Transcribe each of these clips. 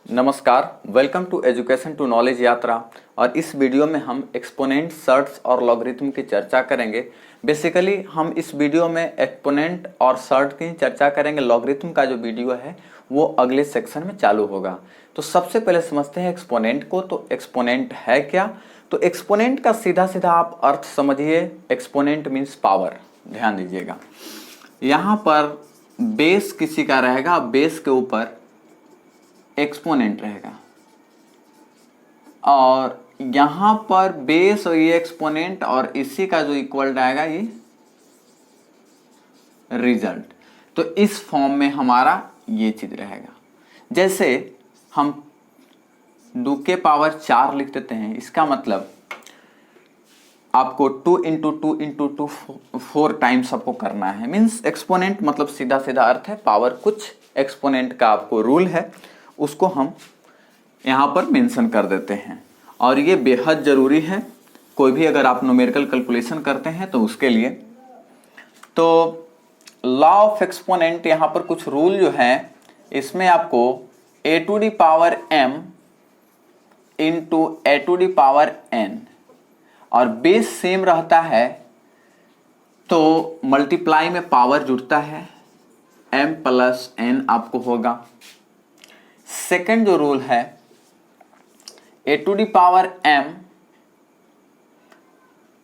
नमस्कार, welcome to Education to Knowledge Yatra. और इस वीडियो में हम एक्सपोनेंट, सर्ट्स और लॉगरिथम की चर्चा करेंगे। बेसिकली हम इस वीडियो में एक्सपोनेंट और सर्ट की चर्चा करेंगे। लॉगरिथम का जो वीडियो है वो अगले सेक्शन में चालू होगा। तो सबसे पहले समझते हैं एक्सपोनेंट को। तो एक्सपोनेंट है क्या? तो एक्सपोनेंट का सीधा सीधा आप अर्थ समझिए। Exponent means power. ध्यान दीजिएगा, यहाँ पर बेस किसी का रहेगा, बेस के ऊपर एक्सपोनेंट रहेगा और यहां पर बेस और ये एक्सपोनेंट और इसी का जो इक्वल रहेगा ये रिजल्ट। तो इस फॉर्म में हमारा ये चीज रहेगा। जैसे हम 2 के पावर 4 लिख देते हैं, इसका मतलब आपको 2 इंटू 2 इंटू 2 4 टाइम्स आपको करना है। मीन्स एक्सपोनेंट मतलब सीधा सीधा अर्थ है पावर। कुछ एक्सपोनेंट का आपको रूल है, उसको हम यहाँ पर मेंशन कर देते हैं और ये बेहद ज़रूरी है। कोई भी अगर आप न्यूमेरिकल कैलकुलेशन करते हैं तो उसके लिए। तो लॉ ऑफ एक्सपोनेंट यहाँ पर कुछ रूल जो है, इसमें आपको a to the power m into a to the power n और बेस सेम रहता है तो मल्टीप्लाई में पावर जुड़ता है, m प्लस n आपको होगा। सेकंड जो रूल है a to the power m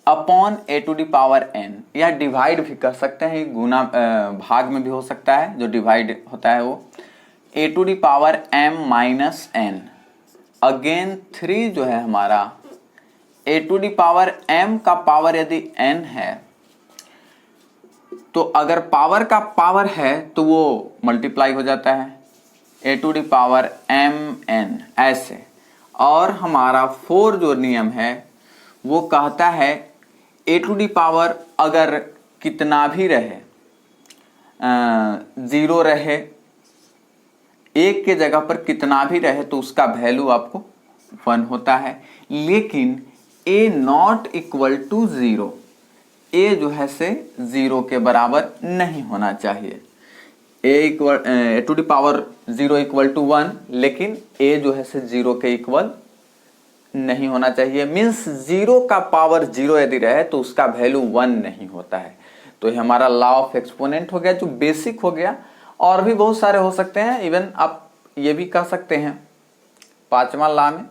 upon a to the power n, या डिवाइड भी कर सकते हैं, गुना भाग में भी हो सकता है। जो डिवाइड होता है वो a to the power m minus n। Again 3 जो है हमारा a to the power m का पावर यदि n है तो अगर पावर का पावर है तो वो मल्टीप्लाई हो जाता है a to the power m n ऐसे। और हमारा 4 जो नियम है वो कहता है a टू दी पावर अगर कितना भी रहे, 0 रहे, 1 के जगह पर कितना भी रहे तो उसका वैल्यू आपको 1 होता है। लेकिन a not equal to 0, a जो है से 0 के बराबर नहीं होना चाहिए। a to the power 0 equal to 1, लेकिन a जो है से 0 के इक्वल नहीं होना चाहिए। मीन्स 0 का पावर 0 यदि रहे तो उसका वैल्यू 1 नहीं होता है। तो ये हमारा लॉ ऑफ एक्सपोनेंट हो गया, जो बेसिक हो गया। और भी बहुत सारे हो सकते हैं। इवन आप ये भी कह सकते हैं 5वां लॉ में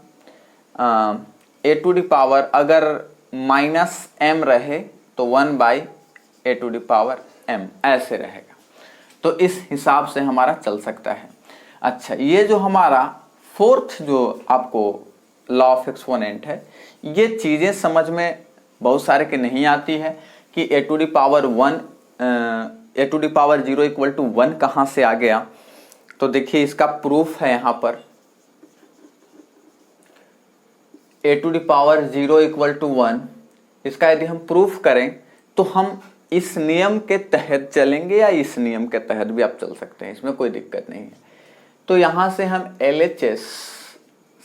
a टू दी पावर अगर माइनस m रहे तो 1 by a to the power m ऐसे रहेगा। तो इस हिसाब से हमारा चल सकता है। अच्छा, ये जो हमारा फोर्थ जो आपको लॉ ऑफ एक्सपोनेंट है, ये चीज़ें समझ में बहुत सारे के नहीं आती है कि a to the power 1 a to the power 0 equal to 1 कहाँ से आ गया। तो देखिए इसका प्रूफ है यहाँ पर। a to the power 0 equal to 1, इसका यदि हम प्रूफ करें तो हम इस नियम के तहत चलेंगे या इस नियम के तहत भी आप चल सकते हैं, इसमें कोई दिक्कत नहीं है। तो यहाँ से हम LHS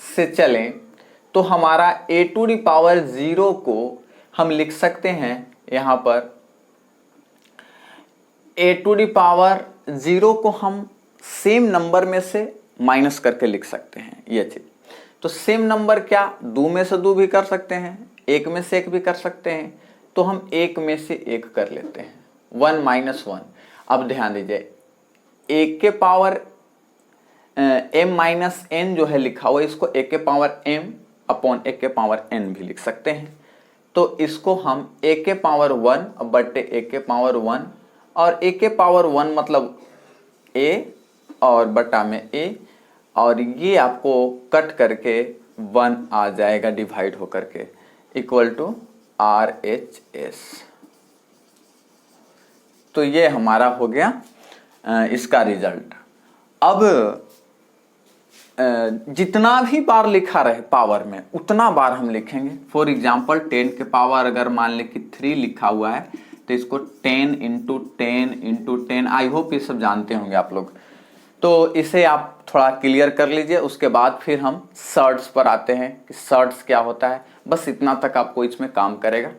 से चलें तो हमारा a टू दी पावर 0 को हम लिख सकते हैं यहाँ पर a टू दी पावर 0 को हम सेम नंबर में से माइनस करके लिख सकते हैं ये चीज। तो सेम नंबर क्या, 2 में से 2 भी कर सकते हैं, 1 में से 1 भी कर सकते हैं। तो हम 1 में से 1 कर लेते हैं, 1 माइनस 1। अब ध्यान दीजिए, 1 के पावर m माइनस n जो है लिखा हुआ है, इसको 1 के पावर m अपॉन 1 के पावर n भी लिख सकते हैं। तो इसको हम 1 के पावर 1 बटे 1 के पावर 1, और 1 के पावर 1 मतलब a और बटा में a, और ये आपको कट करके 1 आ जाएगा डिवाइड होकर के, इक्वल टू RHS। तो ये हमारा हो गया इसका रिजल्ट। अब जितना भी बार लिखा रहे पावर में उतना बार हम लिखेंगे। फॉर एग्जाम्पल 10 के पावर अगर मान लें कि 3 लिखा हुआ है तो इसको 10 इंटू 10 इंटू 10, आई होप ये सब जानते होंगे आप लोग। तो इसे आप थोड़ा क्लियर कर लीजिए। उसके बाद फिर हम सर्ट्स पर आते हैं कि सर्ट्स क्या होता है। बस इतना तक आपको इसमें काम करेगा।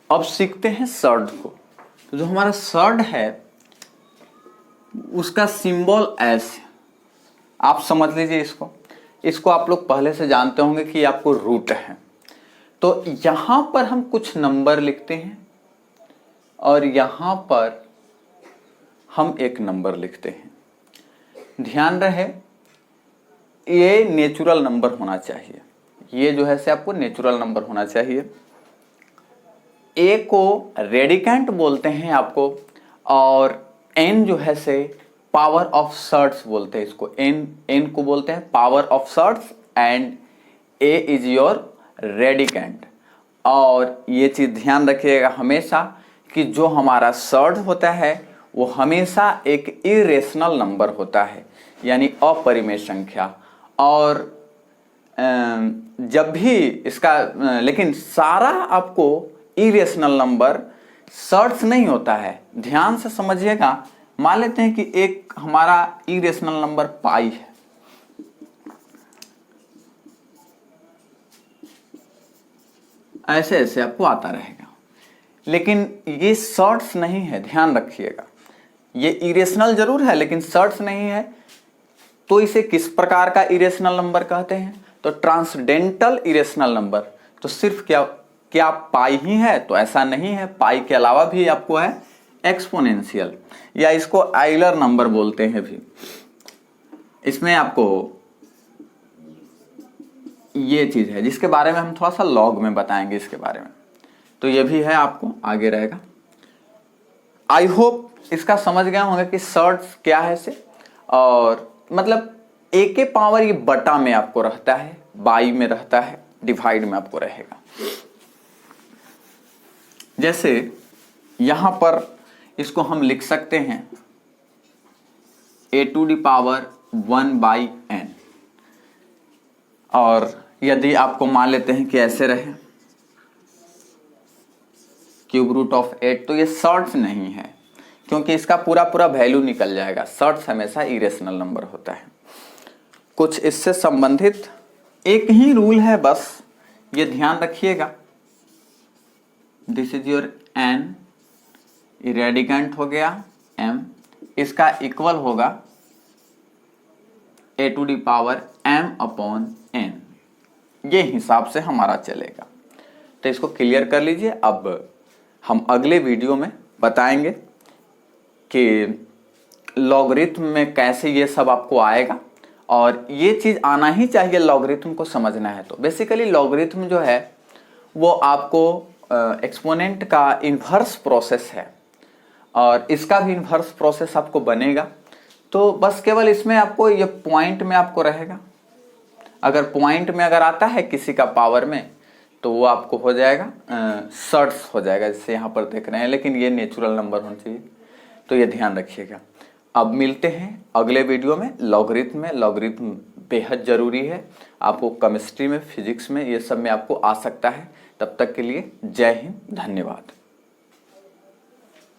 अब सीखते हैं सर्ड को। तो जो हमारा सर्ड है उसका सिंबल एस, आप समझ लीजिए इसको आप लोग पहले से जानते होंगे कि आपको रूट है। तो यहां पर हम कुछ नंबर लिखते हैं और यहां पर हम एक नंबर लिखते हैं। ध्यान रहे ये नेचुरल नंबर होना चाहिए, ये जो है से आपको नेचुरल नंबर होना चाहिए। ए को रेडिकेंट बोलते हैं आपको, और एन जो है से पावर ऑफ सर्ट्स बोलते हैं इसको। एन को बोलते हैं power of shirts and A is your radicand. और ये चीज ध्यान रखिएगा हमेशा कि जो हमारा सर्ट होता है वो हमेशा एक इरेशनल नंबर होता है, यानी अपरिमेय संख्या। और जब भी इसका लेकिन सारा आपको इरेशनल नंबर सर्ट्स नहीं होता है, ध्यान से समझिएगा। मान लेते हैं कि एक हमारा इरेशनल नंबर पाई है, ऐसे ऐसे आपको आता रहेगा, लेकिन ये सर्ट्स नहीं है, ध्यान रखिएगा। ये इरेशनल जरूर है लेकिन सर्ट्स नहीं है। तो इसे किस प्रकार का इरेशनल नंबर कहते हैं? तो ट्रांसडेंटल इरेशनल नंबर। तो सिर्फ क्या पाई ही है? तो ऐसा नहीं है, पाई के अलावा भी आपको है एक्सपोनेंशियल, या इसको आइलर नंबर बोलते हैं भी। इसमें आपको ये चीज है जिसके बारे में हम थोड़ा सा लॉग में बताएंगे इसके बारे में। तो ये भी है, आपको आगे रहेगा। आई होप इसका समझ गया होंगे कि सर्ट्स क्या है से, और मतलब ए के पावर ये बटा में आपको रहता है, बाई में रहता है, डिवाइड में आपको रहेगा। जैसे यहां पर इसको हम लिख सकते हैं a⁴ n, और यदि आपको मान लेते हैं कि ऐसे रहे √8, तो ये सर्ट्स नहीं है क्योंकि इसका पूरा वैल्यू निकल जाएगा। सर्ट्स हमेशा इरेशनल नंबर होता है। कुछ इससे संबंधित एक ही रूल है, बस ये ध्यान रखिएगा। This is your n, radicand हो गया m, इसका इक्वल होगा a⁴m/n। ये हिसाब से हमारा चलेगा। तो इसको क्लियर कर लीजिए। अब हम अगले वीडियो में बताएंगे कि लॉगरिथम में कैसे ये सब आपको आएगा, और ये चीज आना ही चाहिए लॉगरिथम को समझना है। तो बेसिकली लॉगरिथम जो है वो आपको एक्सपोनेंट का इन्वर्स प्रोसेस है, और इसका भी इन्वर्स प्रोसेस आपको बनेगा। तो बस केवल इसमें आपको ये पॉइंट में आपको रहेगा। अगर पॉइंट में अगर आता है किसी का पावर में तो वो आपको हो जाएगा सर्ट्स हो जाएगा, जैसे यहाँ पर देख रहे हैं, लेकिन ये नेचुरल नंबर होना चाहिए। तो ये ध्यान रखिएगा। अब मिलते हैं अगले वीडियो में लॉगरिथम में। लॉगरिथम बेहद जरूरी है, आपको केमिस्ट्री में, फिजिक्स में, ये सब में आपको आ सकता है। तब तक के लिए जय हिंद, धन्यवाद।